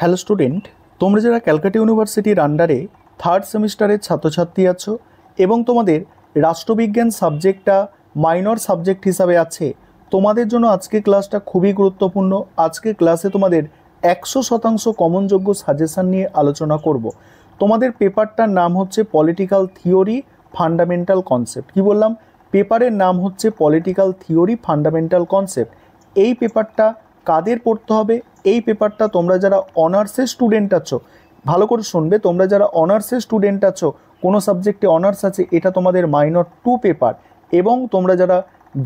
Hello student, তোমরা যারা ক্যালকাটা ইউনিভার্সিটির আন্ডারে থার্ড সেমিস্টারের ছাত্রছাত্রী আছো এবং তোমাদের রাষ্ট্রবিজ্ঞান সাবজেক্টটা মাইনর সাবজেক্ট হিসাবে আছে, তোমাদের জন্য আজকে ক্লাসটা খুবই গুরুত্বপূর্ণ। আজকে ক্লাসে তোমাদের 100% কমনযোগ্য সাজেশান নিয়ে আলোচনা করব। তোমাদের পেপারটার নাম হচ্ছে পলিটিক্যাল থিওরি ফান্ডামেন্টাল কনসেপ্ট। কি বললাম? পেপারের নাম হচ্ছে পলিটিক্যাল থিওরি ফান্ডামেন্টাল কনসেপ্ট। এই পেপারটা কাদের পড়তে হবে? এই পেপারটা তোমরা যারা অনার্সের স্টুডেন্ট আছো, ভালো করে শুনবে, তোমরা যারা অনার্সের স্টুডেন্ট আছো, কোনো সাবজেক্টে অনার্স আছে, এটা তোমাদের মাইনর 2 পেপার। এবং তোমরা যারা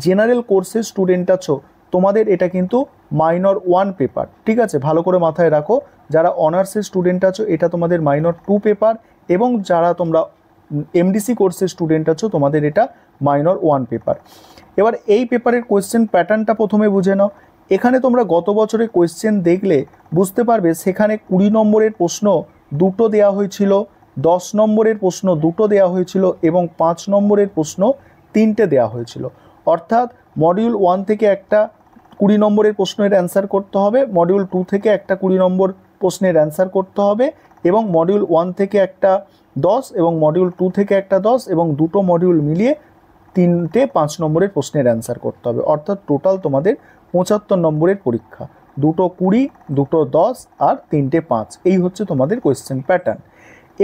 জেনারেল কোর্সের স্টুডেন্ট আছো, তোমাদের এটা কিন্তু মাইনর 1 পেপার। ঠিক আছে, ভালো করে মাথায় রাখো, যারা অনার্সের স্টুডেন্ট আছো এটা তোমাদের মাইনর 2 পেপার, এবং যারা তোমরা এমডিসি কোর্সের স্টুডেন্ট আছো তোমাদের এটা মাইনর 1 পেপার। এবার এই পেপারের কোয়েশ্চেন প্যাটার্নটা প্রথমে বুঝে নাও। এখানে তোমরা গত বছরের কোয়েশ্চেন দেখলে বুঝতে পারবে, সেখানে 20 নম্বরের প্রশ্ন 2টো দেওয়া হয়েছিল, 10 নম্বরের প্রশ্ন 2টো দেওয়া হয়েছিল এবং 5 নম্বরের প্রশ্ন 3টে দেওয়া হয়েছিল। অর্থাৎ মডিউল 1 থেকে একটা 20 নম্বরের প্রশ্নের অ্যান্সার করতে হবে, মডিউল 2 থেকে একটা 20 নম্বর প্রশ্নের অ্যান্সার করতে হবে, এবং মডিউল 1 থেকে একটা 10 এবং মডিউল 2 থেকে একটা 10, এবং দুটো মডিউল মিলিয়ে 3টে 5 নম্বরের প্রশ্নের অ্যান্সার করতে হবে। অর্থাৎ টোটাল তোমাদের 75 নম্বরের পরীক্ষা, 2টো 20, 2টো 10 আর 3টে 5। এই হচ্ছে তোমাদের কোয়েশ্চেন প্যাটার্ন।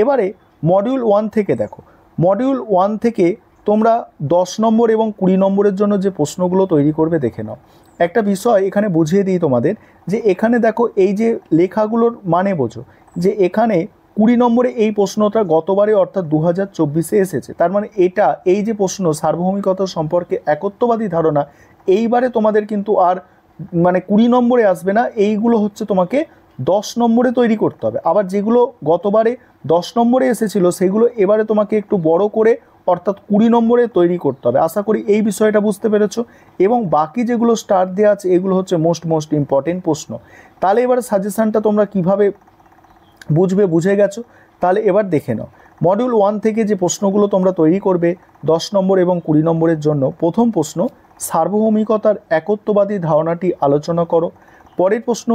এবারে মডিউল 1 থেকে দেখো, মডিউল 1 থেকে তোমরা 10 নম্বর এবং 20 নম্বরের জন্য যে প্রশ্নগুলো তৈরি করবে দেখে নাও। একটা বিষয় এখানে বুঝিয়ে দিই তোমাদের, যে এখানে দেখো এই যে লেখাগুলোর মানে বোঝো, যে এখানে 20 নম্বরে এই প্রশ্নটা গতবারে অর্থাৎ 2024-এ এসেছে। তার মানে এটা, এই যে প্রশ্ন সার্বভৌমিকতা সম্পর্কে একত্ববাদী ধারণা, এইবারে তোমাদের কিন্তু আর মানে 20 নম্বরে আসবে না, এইগুলো হচ্ছে তোমাকে 10 নম্বরে তৈরি করতে হবে। আবার যেগুলো গতবারে 10 নম্বরে এসেছিল সেগুলো এবারে তোমাকে একটু বড় করে অর্থাৎ 20 নম্বরে তৈরি করতে হবে। আশা করি এই বিষয়টা বুঝতে পেরেছো। এবং বাকি যেগুলো স্টার দেওয়া আছে এগুলো হচ্ছে মোস্ট ইম্পর্টেন্ট প্রশ্ন। তাহলে এবার সাজেশানটা তোমরা কিভাবে বুঝবে, বুঝে গেছো। তাহলে এবার দেখে নাও, মডিউল 1 থেকে যে প্রশ্নগুলো তোমরা তৈরি করবে 10 নম্বর এবং 20 নম্বরের জন্য। প্রথম প্রশ্ন, সার্বভৌমিকতার একত্ববাদী ধারণাটি আলোচনা করো। পরের প্রশ্ন,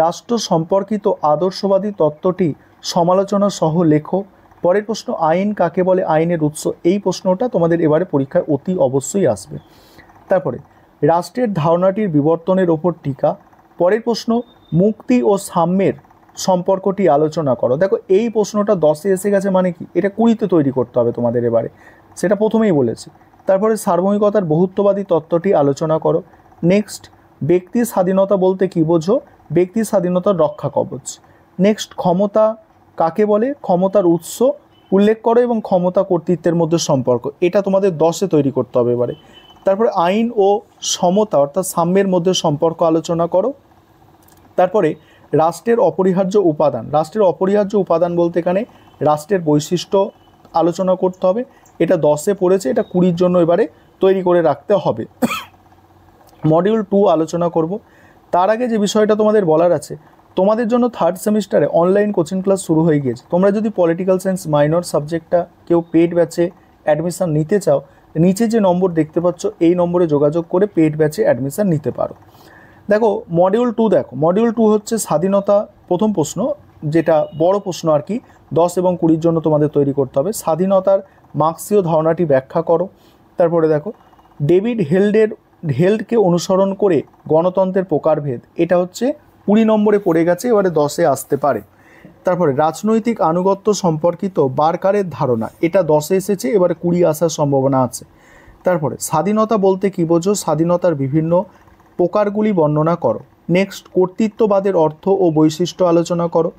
রাষ্ট্র সম্পর্কিত আদর্শবাদী তত্ত্বটি সমালোচনা সহ লেখো। পরের প্রশ্ন, আইন কাকে বলে, আইনের উৎস। এই প্রশ্নটা তোমাদের এবারে পরীক্ষায় অতি অবশ্যই আসবে। তারপরে রাষ্ট্রের ধারণাটির বিবর্তনের ওপর টিকা। পরের প্রশ্ন, মুক্তি ও সাম্যের সম্পর্কটি আলোচনা করো। দেখো এই প্রশ্নটা 10-এ এসে গেছে, মানে কি এটা 20-তে তৈরি করতে হবে তোমাদের এবারে, সেটা প্রথমেই বলেছি। তারপরে সার্বভৌমিকতার বহুত্ববাদী তত্ত্বটি আলোচনা করো। নেক্সট, ব্যক্তির স্বাধীনতা বলতে কী বোঝো, ব্যক্তির স্বাধীনতার রক্ষা কবচ। নেক্সট, ক্ষমতা কাকে বলে, ক্ষমতার উৎস উল্লেখ করো এবং ক্ষমতা কর্তৃত্বের মধ্যে সম্পর্ক। এটা তোমাদের 10-এ তৈরি করতে হবে এবারে। তারপরে আইন ও সমতা অর্থাৎ সাম্যের মধ্যে সম্পর্ক আলোচনা করো। তারপরে রাষ্ট্রের অপরিহার্য উপাদান, রাষ্ট্রের অপরিহার্য উপাদান বলতে এখানে রাষ্ট্রের বৈশিষ্ট্য আলোচনা করতে হবে। এটা 10-এ পড়েছে, এটা 20-র জন্য এবারে তৈরি করে রাখতে হবে। মডিউল 2 আলোচনা করব। তার আগে যে বিষয়টা তোমাদের বলার আছে, তোমাদের জন্য থার্ড সেমিস্টারে অনলাইন কোচিং ক্লাস শুরু হয়ে গিয়েছে। তোমরা যদি পলিটিক্যাল সায়েন্স মাইনর সাবজেক্টটা কেউ পেড ব্যাচে অ্যাডমিশান নিতে চাও, নিচে যে নম্বর দেখতে পাচ্ছ এই নম্বরে যোগাযোগ করে পেড ব্যাচে অ্যাডমিশান নিতে পারো। দেখো মডিউল 2, দেখো মডিউল 2 হচ্ছে স্বাধীনতা। প্রথম প্রশ্ন, যেটা বড় প্রশ্ন আর কি, 10 এবং 20-র জন্য তোমাদের তৈরি করতে হবে। স্বাধীনতার মার্ক্সীয় ধারণাটি ব্যাখ্যা করো। তারপরে দেখো ডেভিড হেল্ডকে অনুসরণ করে গণতন্ত্রের প্রকারভেদ, এটা হচ্ছে 20 নম্বরে পড়ে গেছে, এবারে 10-এ আসতে পারে। তারপরে রাজনৈতিক আনুগত্য সম্পর্কিত বারকারের ধারণা, এটা 10-এ এসেছে, এবারে 20 আসার সম্ভাবনা আছে। তারপরে স্বাধীনতা বলতে কী বোঝো, স্বাধীনতার বিভিন্ন প্রকারগুলি বর্ণনা করো। নেক্সট, কর্তৃত্ববাদের অর্থ ও বৈশিষ্ট্য আলোচনা করো।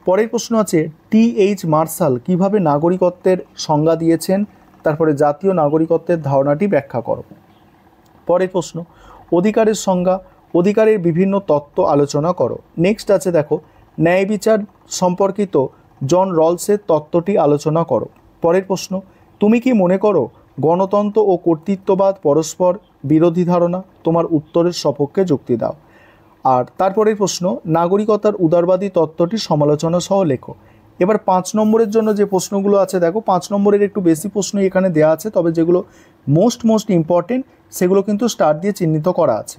পরের প্রশ্ন আছে, টি.এইচ. মার্শাল কীভাবে নাগরিকত্বের সংজ্ঞা দিয়েছেন। তারপরে জাতীয় নাগরিকত্বের ধারণাটি ব্যাখ্যা করো। পরের প্রশ্ন, অধিকারের সংজ্ঞা, অধিকারের বিভিন্ন তত্ত্ব আলোচনা করো। নেক্সট আছে দেখো, ন্যায় বিচার সম্পর্কিত জন রলসের তত্ত্বটি আলোচনা করো। পরের প্রশ্ন, তুমি কি মনে করো গণতন্ত্র ও কর্তৃত্ববাদ পরস্পর বিরোধী ধারণা? তোমার উত্তরের সপক্ষে যুক্তি দাও। আর তারপরের প্রশ্ন, নাগরিকতার উদারবাদী তত্ত্বটি সমালোচনা সহ লেখো। এবার 5 নম্বরের জন্য যে প্রশ্নগুলো আছে, দেখো 5 নম্বরের একটু বেশি প্রশ্নই এখানে দেওয়া আছে, তবে যেগুলো মোস্ট ইম্পর্টেন্ট সেগুলো কিন্তু স্টার দিয়ে চিহ্নিত করা আছে।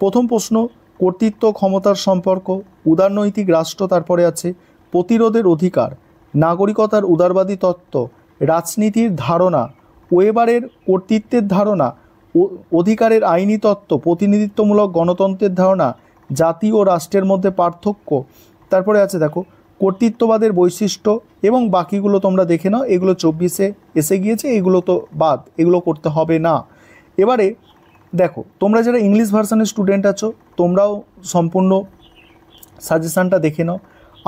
প্রথম প্রশ্ন, কর্তৃত্ব ক্ষমতার সম্পর্ক, উদারনৈতিক রাষ্ট্র, তারপরে আছে প্রতিরোধের অধিকার, নাগরিকতার উদারবাদী তত্ত্ব, রাজনীতির ধারণা, ওয়েবারের কর্তৃত্বের ধারণা, অধিকারের আইনি তত্ত্ব, প্রতিনিধিত্বমূলক গণতন্ত্রের ধারণা, জাতি ও রাষ্ট্রের মধ্যে পার্থক্য, তারপরে আছে দেখো কর্তৃত্ববাদের বৈশিষ্ট্য, এবং বাকিগুলো তোমরা দেখে নাও। এগুলো 24-এ এসে গিয়েছে, এগুলো তো বাদ, এগুলো করতে হবে না। এবারে দেখো, তোমরা যারা ইংলিশ ভার্সানের স্টুডেন্ট আছো তোমরাও সম্পূর্ণ সাজেশানটা দেখে নাও।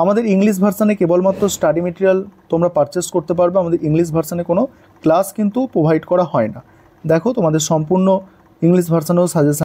আমাদের ইংলিশ ভার্সানে কেবলমাত্র স্টাডি মেটেরিয়াল তোমরা পারচেস করতে পারবে, আমাদের ইংলিশ ভার্সানে কোনো ক্লাস কিন্তু প্রোভাইড করা হয় না। দেখো তোমাদের সম্পূর্ণ ইংলিশ ভার্সানেও সাজেশান